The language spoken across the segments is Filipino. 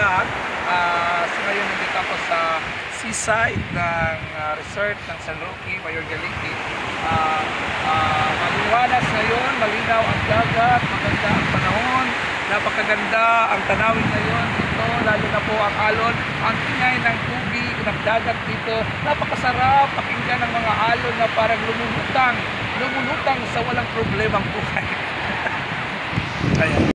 vlog. So ngayon nandito ako sa seaside ng resort ng San Roque, Mayor Galiki. Maliwanas ngayon, malinaw ang dagat, maganda ang panahon, napakaganda ang tanawin ngayon dito, lalo na po ang alon, ang tingay ng tubig, ng dagat dito, napakasarap pakinggan ng mga alon na parang lumulutang sa walang problemang buhay. Ayan.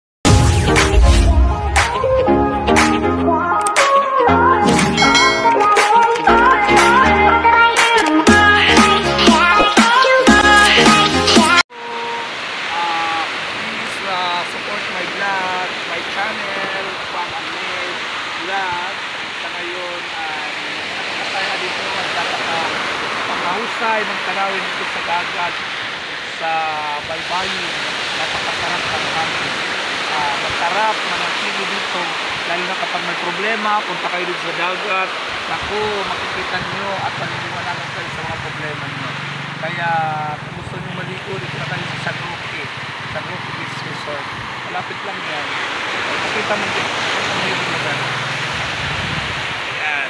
Support my vlog, my channel, Pang Amel Vlog. Sa ngayon ay nakakaya dito at napakahusay ng tanawin dito sa dagat sa Baybayin. Napakasarap ang hangin. Masarap manatili dito, lalo na kapag may problema, punta kayo dito sa dagat. Naku, makikita nyo at paniniwanagan kayo sa mga problema nyo. Kaya kung gusto nyo maligo, dito na kayo sa San Roque. San Roque Beach Resort. Malapit lang yan. Makita mo dito. Ayan.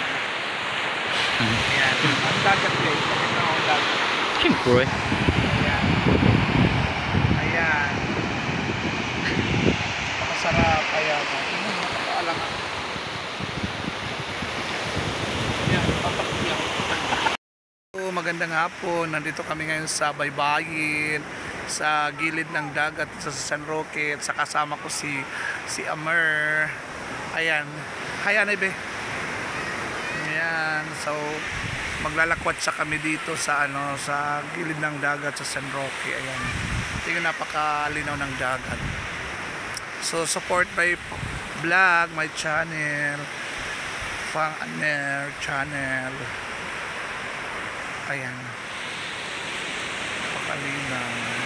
Ayan. Ang dagat guys. Pakita mo ang dagat. Siyempre. Ayan. Ayan. Napakasarap. Ayan. Tingnan mo. Napakaalang. Ayan. Papakiyang. Magandang hapon. Nandito kami ngayon sa Baybayin, sa gilid ng dagat sa San Roque, at sa kasama ko si Amer. Ayan. Hi Anibe. Ayan. So maglalakwat sa kami dito sa sa gilid ng dagat sa San Roque. Ayan. Tingnan, napakalinaw ng dagat. So support my vlog, my channel, Pang Amel channel. Ayan. Napakalinaw.